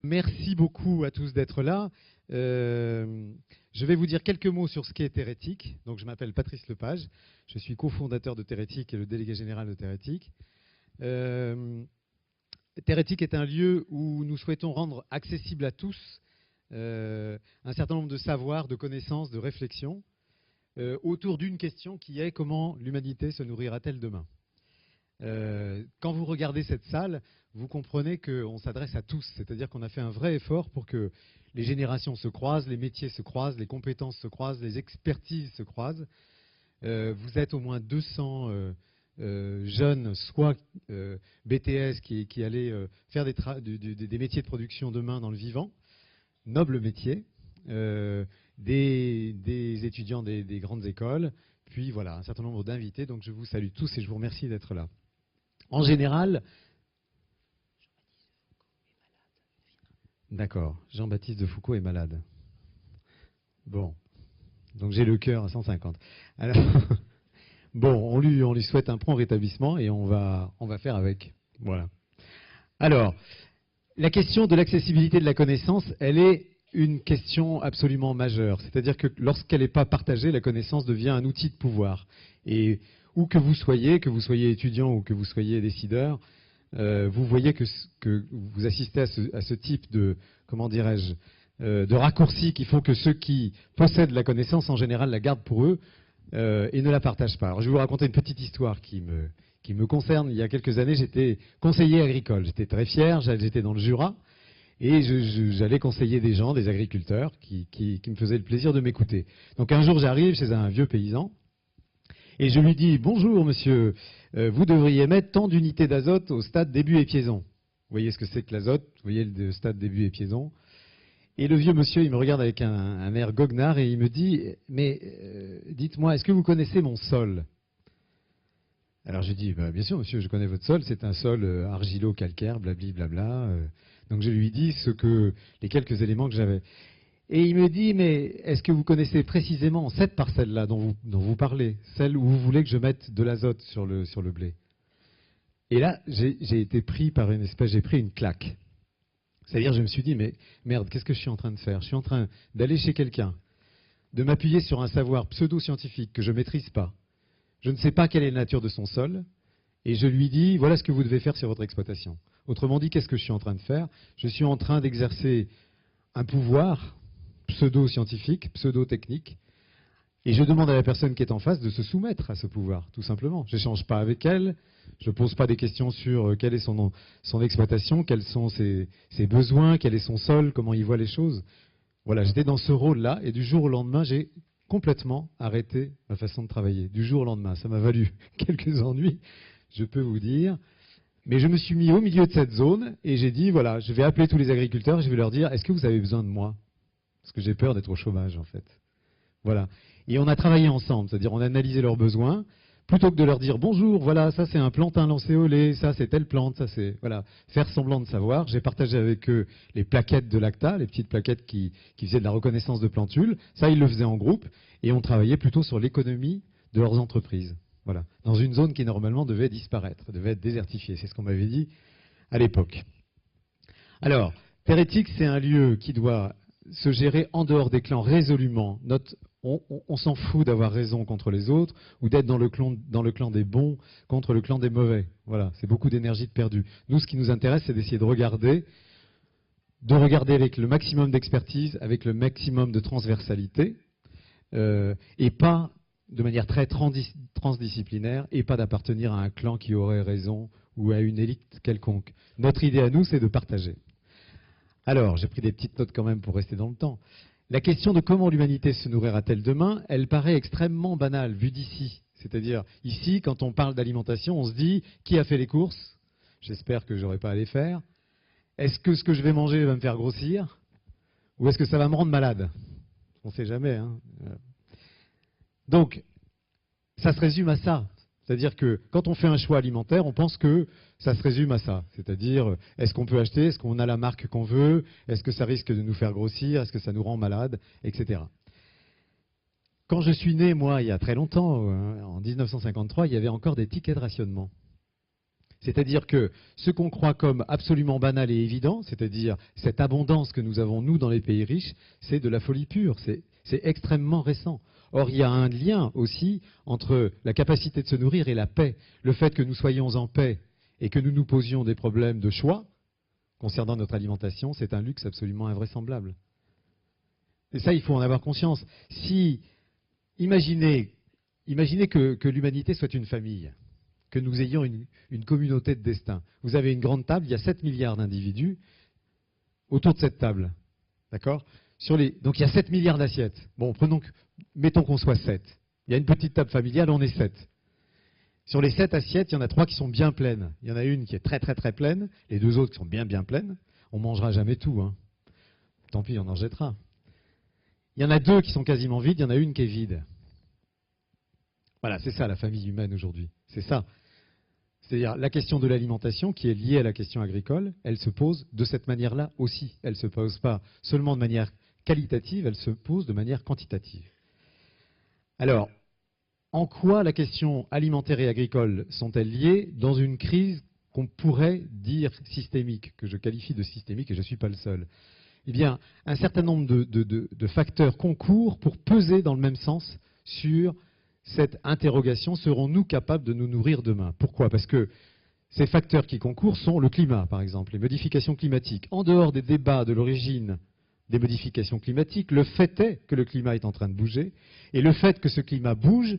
Merci beaucoup à tous d'être là. Je vais vous dire quelques mots sur ce qu'est Thérétique. Donc, je m'appelle Patrice Lepage. Je suis cofondateur de Thérétique et le délégué général de Thérétique. Thérétique est un lieu où nous souhaitons rendre accessible à tous un certain nombre de savoirs, de connaissances, de réflexions autour d'une question qui est: comment l'humanité se nourrira-t-elle demain ? Quand vous regardez cette salle, vous comprenez qu'on s'adresse à tous, c'est-à-dire qu'on a fait un vrai effort pour que les générations se croisent, les métiers se croisent, les compétences se croisent, les expertises se croisent. Vous êtes au moins 200 jeunes, soit BTS qui allaient faire des métiers de production demain dans le vivant, nobles métiers, des étudiants des grandes écoles, puis voilà, un certain nombre d'invités. Donc je vous salue tous et je vous remercie d'être là. En général, d'accord, Jean-Baptiste de Foucault est malade. Bon, donc j'ai le cœur à 150. Alors, bon, on lui souhaite un prompt rétablissement et on va faire avec. Voilà. Alors, la question de l'accessibilité de la connaissance, elle est une question absolument majeure. C'est-à-dire que lorsqu'elle n'est pas partagée, la connaissance devient un outil de pouvoir. Et où que vous soyez étudiant ou que vous soyez décideur, vous voyez que vous assistez à ce type de, comment dirais-je, de raccourcis qui font que ceux qui possèdent la connaissance, en général, la gardent pour eux et ne la partagent pas. Alors, je vais vous raconter une petite histoire qui me concerne. Il y a quelques années, j'étais conseiller agricole. J'étais très fier, j'étais dans le Jura, et j'allais conseiller des gens, des agriculteurs, qui me faisaient le plaisir de m'écouter. Donc un jour, j'arrive chez un vieux paysan, et je lui dis: bonjour monsieur, vous devriez mettre tant d'unités d'azote au stade début épiaison. Vous voyez ce que c'est que l'azote, vous voyez le stade début épiaison. Et le vieux monsieur, il me regarde avec un air goguenard et il me dit: mais dites-moi, est-ce que vous connaissez mon sol ? Alors je dis: bien sûr monsieur, je connais votre sol, c'est un sol argilo-calcaire, blabli-blabla. Donc je lui dis les quelques éléments que j'avais. Et il me dit: mais est-ce que vous connaissez précisément cette parcelle-là dont vous parlez, celle où vous voulez que je mette de l'azote sur le blé ? Et là, j'ai été pris par j'ai pris une claque. C'est-à-dire, je me suis dit: mais merde, qu'est-ce que je suis en train de faire ? Je suis en train d'aller chez quelqu'un, de m'appuyer sur un savoir pseudo-scientifique que je ne maîtrise pas. Je ne sais pas quelle est la nature de son sol, et je lui dis: voilà ce que vous devez faire sur votre exploitation. Autrement dit, qu'est-ce que je suis en train de faire ? Je suis en train d'exercer un pouvoir pseudo-scientifique, pseudo-technique, et je demande à la personne qui est en face de se soumettre à ce pouvoir, tout simplement. Je n'échange pas avec elle, je ne pose pas des questions sur quelle est son exploitation, quels sont ses besoins, quel est son sol, comment il voit les choses. Voilà, j'étais dans ce rôle-là, et du jour au lendemain, j'ai complètement arrêté ma façon de travailler. Du jour au lendemain, ça m'a valu quelques ennuis, je peux vous dire. Mais je me suis mis au milieu de cette zone, et j'ai dit: voilà, je vais appeler tous les agriculteurs, je vais leur dire: est-ce que vous avez besoin de moi ? Parce que j'ai peur d'être au chômage, en fait. Voilà. Et on a travaillé ensemble, c'est-à-dire on a analysé leurs besoins, plutôt que de leur dire: bonjour, voilà, ça c'est un plantain lancéolé, ça c'est telle plante, ça c'est... Voilà, faire semblant de savoir. J'ai partagé avec eux les plaquettes de l'ACTA, les petites plaquettes qui faisaient de la reconnaissance de plantules. Ça, ils le faisaient en groupe, et on travaillait plutôt sur l'économie de leurs entreprises. Voilà, dans une zone qui normalement devait disparaître, devait être désertifiée. C'est ce qu'on m'avait dit à l'époque. Alors, Thérétique, c'est un lieu qui doit se gérer en dehors des clans résolument. On s'en fout d'avoir raison contre les autres ou d'être dans le clan des bons contre le clan des mauvais. Voilà, c'est beaucoup d'énergie de perdue. Nous, ce qui nous intéresse, c'est d'essayer de regarder avec le maximum d'expertise, avec le maximum de transversalité, et pas de manière très transdisciplinaire, et pas d'appartenir à un clan qui aurait raison ou à une élite quelconque. Notre idée à nous, c'est de partager. Alors, j'ai pris des petites notes quand même pour rester dans le temps. La question de comment l'humanité se nourrira-t-elle demain, elle paraît extrêmement banale, vue d'ici. C'est-à-dire, ici, quand on parle d'alimentation, on se dit: qui a fait les courses ? J'espère que je n'aurai pas à les faire. Est-ce que ce que je vais manger va me faire grossir ? Ou est-ce que ça va me rendre malade ? On ne sait jamais. Hein. Donc, ça se résume à ça. C'est-à-dire que quand on fait un choix alimentaire, on pense que ça se résume à ça. C'est-à-dire, est-ce qu'on peut acheter ? Est-ce qu'on a la marque qu'on veut ? Est-ce que ça risque de nous faire grossir ? Est-ce que ça nous rend malade ? Etc. Quand je suis né, moi, il y a très longtemps, en 1953, il y avait encore des tickets de rationnement. C'est-à-dire que ce qu'on croit comme absolument banal et évident, c'est-à-dire cette abondance que nous avons, nous, dans les pays riches, c'est de la folie pure, c'est extrêmement récent. Or, il y a un lien aussi entre la capacité de se nourrir et la paix. Le fait que nous soyons en paix et que nous nous posions des problèmes de choix concernant notre alimentation, c'est un luxe absolument invraisemblable. Et ça, il faut en avoir conscience. Imaginez que l'humanité soit une famille, que nous ayons une communauté de destin. Vous avez une grande table, il y a 7 milliards d'individus autour de cette table. D'accord ? Donc il y a 7 milliards d'assiettes. Bon, mettons qu'on soit 7. Il y a une petite table familiale, on est 7. Sur les 7 assiettes, il y en a 3 qui sont bien pleines. Il y en a une qui est très très très pleine, les 2 autres qui sont bien bien pleines. On ne mangera jamais tout, hein. Tant pis, on en jettera. Il y en a 2 qui sont quasiment vides, il y en a une qui est vide. Voilà, c'est ça la famille humaine aujourd'hui. C'est ça. C'est-à-dire la question de l'alimentation qui est liée à la question agricole, elle se pose de cette manière-là aussi. Elle ne se pose pas seulement de manière qualitative, elle se pose de manière quantitative. Alors, en quoi la question alimentaire et agricole sont-elles liées dans une crise qu'on pourrait dire systémique, que je qualifie de systémique et je ne suis pas le seul? Eh bien, un certain nombre de facteurs concourent pour peser dans le même sens sur cette interrogation, serons-nous capables de nous nourrir demain? Pourquoi? Parce que ces facteurs qui concourent sont le climat, par exemple, les modifications climatiques. En dehors des débats de l'origine des modifications climatiques, le fait est que le climat est en train de bouger, et le fait que ce climat bouge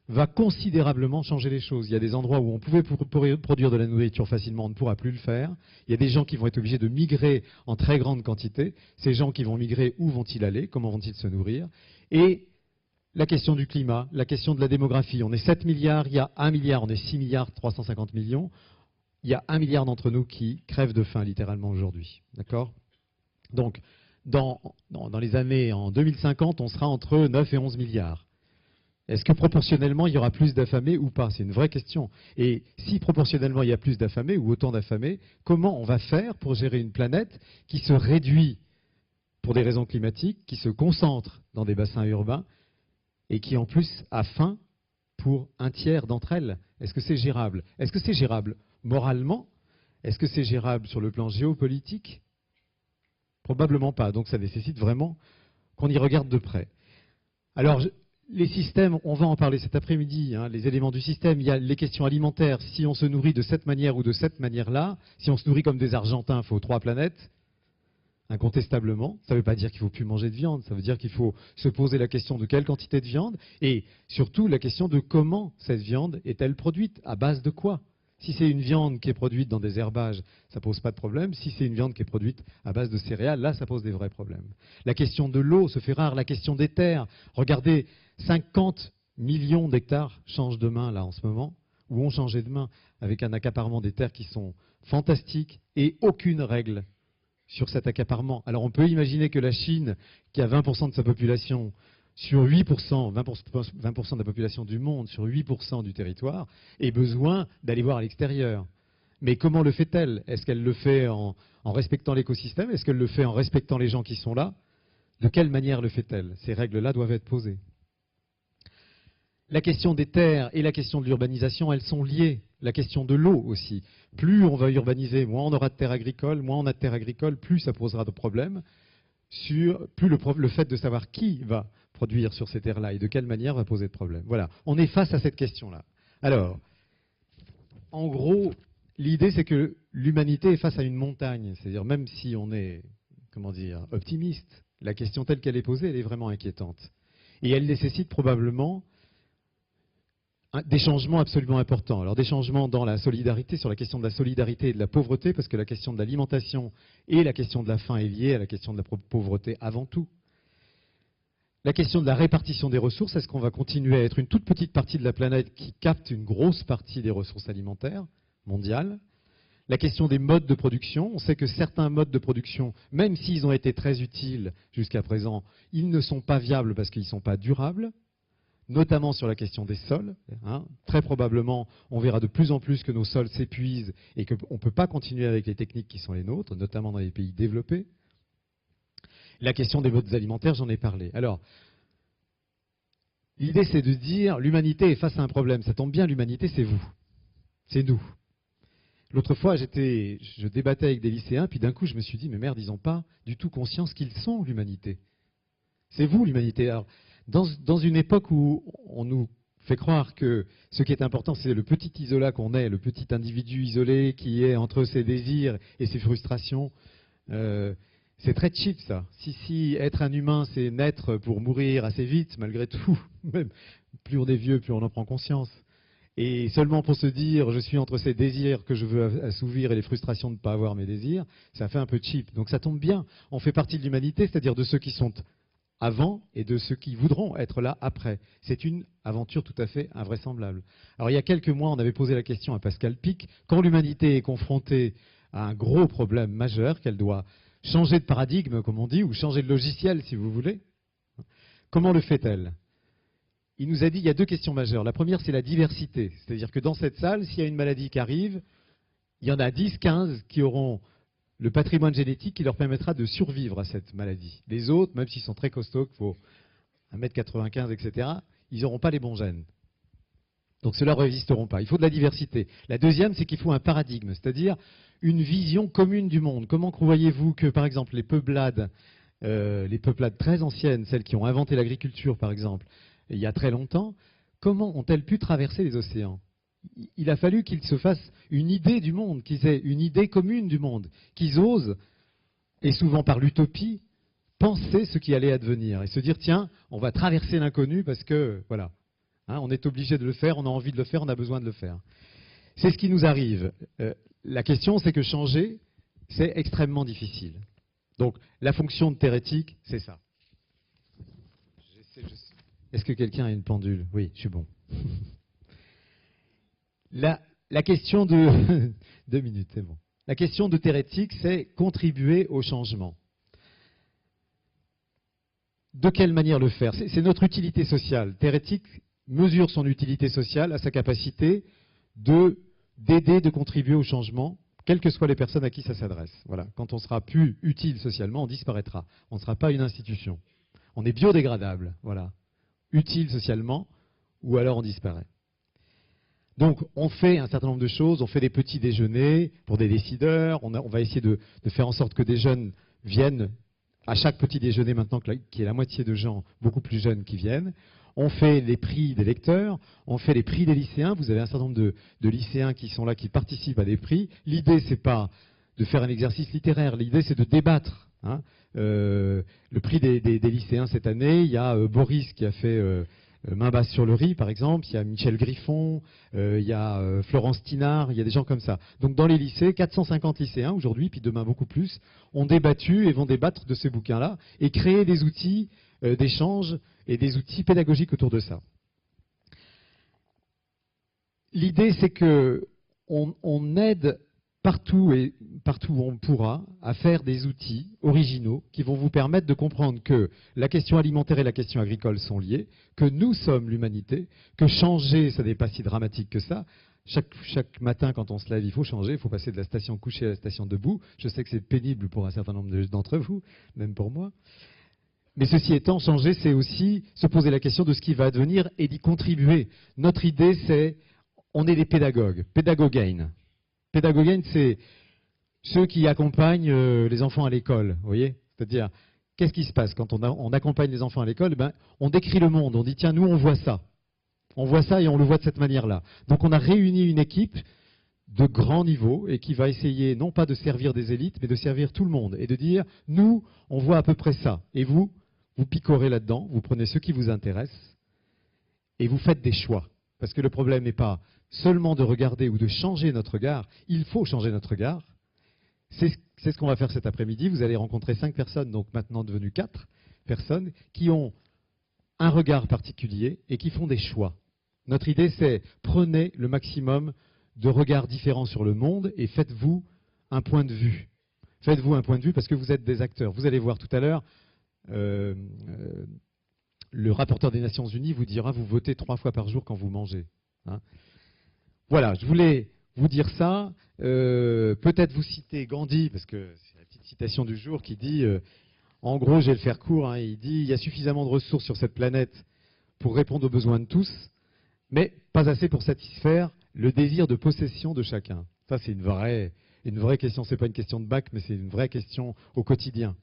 va considérablement changer les choses. Il y a des endroits où on pouvait produire de la nourriture facilement, on ne pourra plus le faire. Il y a des gens qui vont être obligés de migrer en très grande quantité. Ces gens qui vont migrer, où vont-ils aller? Comment vont-ils se nourrir? Et la question du climat, la question de la démographie. On est 7 milliards, il y a 1 milliard, on est 6 milliards 350 millions. Il y a 1 milliard d'entre nous qui crèvent de faim littéralement aujourd'hui. D'accord? Donc, dans les années, en 2050, on sera entre 9 et 11 milliards. Est-ce que proportionnellement, il y aura plus d'affamés ou pas? C'est une vraie question. Et si proportionnellement, il y a plus d'affamés ou autant d'affamés, comment on va faire pour gérer une planète qui se réduit pour des raisons climatiques, qui se concentre dans des bassins urbains et qui en plus a faim pour un tiers d'entre elles? Est-ce que c'est gérable? Est-ce que c'est gérable moralement? Est-ce que c'est gérable sur le plan géopolitique? Probablement pas. Donc ça nécessite vraiment qu'on y regarde de près. Alors, les systèmes, on va en parler cet après-midi, hein, les éléments du système. Il y a les questions alimentaires. Si on se nourrit de cette manière ou de cette manière-là, si on se nourrit comme des Argentins, il faut 3 planètes, incontestablement. Ça ne veut pas dire qu'il ne faut plus manger de viande, ça veut dire qu'il faut se poser la question de quelle quantité de viande, et surtout la question de comment cette viande est-elle produite, à base de quoi. Si c'est une viande qui est produite dans des herbages, ça ne pose pas de problème. Si c'est une viande qui est produite à base de céréales, là, ça pose des vrais problèmes. La question de l'eau se fait rare, la question des terres. Regardez, 50 millions d'hectares changent de main, là, en ce moment, ou ont changé de main, avec un accaparement des terres qui sont fantastiques et aucune règle sur cet accaparement. Alors, on peut imaginer que la Chine, qui a 20% de sa population, sur 8%, 20% de la population du monde, sur 8% du territoire, ait besoin d'aller voir à l'extérieur. Mais comment le fait-elle? Est-ce qu'elle le fait en respectant l'écosystème? Est-ce qu'elle le fait en respectant les gens qui sont là? De quelle manière le fait-elle? Ces règles-là doivent être posées. La question des terres et la question de l'urbanisation, elles sont liées. La question de l'eau aussi. Plus on va urbaniser, moins on aura de terres agricoles, moins on a de terres agricoles, plus ça posera de problèmes. Plus le fait de savoir qui va produire sur ces terres-là et de quelle manière va poser de problème. Voilà, on est face à cette question-là. Alors, en gros, l'idée c'est que l'humanité est face à une montagne. C'est-à-dire même si on est, comment dire, optimiste, la question telle qu'elle est posée, elle est vraiment inquiétante. Et elle nécessite probablement des changements absolument importants. Alors des changements dans la solidarité, sur la question de la solidarité et de la pauvreté, parce que la question de l'alimentation et la question de la faim est liée à la question de la pauvreté avant tout. La question de la répartition des ressources, est-ce qu'on va continuer à être une toute petite partie de la planète qui capte une grosse partie des ressources alimentaires mondiales? La question des modes de production, on sait que certains modes de production, même s'ils ont été très utiles jusqu'à présent, ils ne sont pas viables parce qu'ils ne sont pas durables, notamment sur la question des sols. Hein. Très probablement, on verra de plus en plus que nos sols s'épuisent et qu'on ne peut pas continuer avec les techniques qui sont les nôtres, notamment dans les pays développés. La question des modes alimentaires, j'en ai parlé. Alors, l'idée c'est de dire l'humanité est face à un problème. Ça tombe bien, l'humanité c'est vous. C'est nous. L'autre fois, je débattais avec des lycéens, puis d'un coup, je me suis dit, mais merde, ils n'ont pas du tout conscience qu'ils sont l'humanité. C'est vous, l'humanité. Alors, dans une époque où on nous fait croire que ce qui est important, c'est le petit isolat qu'on est, le petit individu isolé qui est entre ses désirs et ses frustrations, c'est très cheap, ça. Si être un humain, c'est naître pour mourir assez vite, malgré tout, même plus on est vieux, plus on en prend conscience. Et seulement pour se dire, je suis entre ces désirs que je veux assouvir et les frustrations de ne pas avoir mes désirs, ça fait un peu cheap. Donc ça tombe bien. On fait partie de l'humanité, c'est-à-dire de ceux qui sont avant et de ceux qui voudront être là après. C'est une aventure tout à fait invraisemblable. Alors il y a quelques mois, on avait posé la question à Pascal Pic, quand l'humanité est confrontée à un gros problème majeur, qu'elle doit changer de paradigme, comme on dit, ou changer de logiciel, si vous voulez, comment le fait-elle ? Il nous a dit, il y a deux questions majeures. La première, c'est la diversité. C'est-à-dire que dans cette salle, s'il y a une maladie qui arrive, il y en a 10, 15 qui auront le patrimoine génétique qui leur permettra de survivre à cette maladie. Les autres, même s'ils sont très costauds, il faut 1m95, etc., ils n'auront pas les bons gènes. Donc ceux-là ne résisteront pas. Il faut de la diversité. La deuxième, c'est qu'il faut un paradigme, c'est-à-dire une vision commune du monde. Comment croyez-vous que, par exemple, les peuplades très anciennes, celles qui ont inventé l'agriculture, par exemple, il y a très longtemps, comment ont-elles pu traverser les océans ? Il a fallu qu'ils se fassent une idée du monde, qu'ils aient une idée commune du monde, qu'ils osent, et souvent par l'utopie, penser ce qui allait advenir et se dire, tiens, on va traverser l'inconnu parce que, voilà, hein, on est obligé de le faire, on a envie de le faire, on a besoin de le faire. C'est ce qui nous arrive. La question, c'est que changer, c'est extrêmement difficile. Donc, la fonction de Thérétique, c'est ça. Est-ce que quelqu'un a une pendule? Oui, je suis bon. La question de... 2 minutes, c'est bon. La question de Thérétique, c'est contribuer au changement. De quelle manière le faire? C'est notre utilité sociale. Thérétique mesure son utilité sociale à sa capacité d'aider, de contribuer au changement, quelles que soient les personnes à qui ça s'adresse. Voilà. Quand on sera plus utile socialement, on disparaîtra. On ne sera pas une institution. On est biodégradable. Voilà. Utile socialement, ou alors on disparaît. Donc, on fait un certain nombre de choses. On fait des petits déjeuners pour des décideurs. On va essayer de faire en sorte que des jeunes viennent à chaque petit déjeuner maintenant, qu'il y ait la moitié de gens beaucoup plus jeunes qui viennent. On fait les prix des lecteurs, on fait les prix des lycéens. Vous avez un certain nombre de lycéens qui sont là, qui participent à des prix. L'idée, c'est pas de faire un exercice littéraire, l'idée, c'est de débattre. Hein. Le prix des lycéens cette année, il y a Boris qui a fait Main basse sur le riz, par exemple. Il y a Michel Griffon, il y a Florence Tinard, il y a des gens comme ça. Donc dans les lycées, 450 lycéens aujourd'hui, puis demain beaucoup plus, ont débattu et vont débattre de ces bouquins-là et créer des outils d'échange et des outils pédagogiques autour de ça. L'idée, c'est qu'on aide partout où on pourra à faire des outils originaux qui vont vous permettre de comprendre que la question alimentaire et la question agricole sont liées, que nous sommes l'humanité, que changer, ça n'est pas si dramatique que ça. Chaque matin, quand on se lève, il faut changer, il faut passer de la station couchée à la station debout. Je sais que c'est pénible pour un certain nombre d'entre vous, même pour moi. Mais ceci étant, changer, c'est aussi se poser la question de ce qui va advenir et d'y contribuer. Notre idée, c'est, on est des pédagogues, pédagogaines. Pédagogaines, c'est ceux qui accompagnent les enfants à l'école, vous voyez? C'est-à-dire, qu'est-ce qui se passe quand on accompagne les enfants à l'école? Ben, on décrit le monde, on dit, tiens, nous, on voit ça. On voit ça et on le voit de cette manière-là. Donc, on a réuni une équipe de grand niveau et qui va essayer, non pas de servir des élites, mais de servir tout le monde et de dire, nous, on voit à peu près ça. Et vous picorez là-dedans, vous prenez ce qui vous intéresse et vous faites des choix. Parce que le problème n'est pas seulement de regarder ou de changer notre regard, il faut changer notre regard. C'est ce qu'on va faire cet après-midi. Vous allez rencontrer 5 personnes, donc maintenant devenues 4 personnes, qui ont un regard particulier et qui font des choix. Notre idée, c'est prenez le maximum de regards différents sur le monde et faites-vous un point de vue. Faites-vous un point de vue parce que vous êtes des acteurs. Vous allez voir tout à l'heure, le rapporteur des Nations Unies vous dira, vous votez 3 fois par jour quand vous mangez. Hein. Voilà, je voulais vous dire ça. Peut-être vous citer Gandhi, parce que c'est la petite citation du jour qui dit, en gros, je vais le faire court, hein, il dit, il y a suffisamment de ressources sur cette planète pour répondre aux besoins de tous, mais pas assez pour satisfaire le désir de possession de chacun. Ça, c'est une vraie question. C'est pas une question de bac, mais c'est une vraie question au quotidien.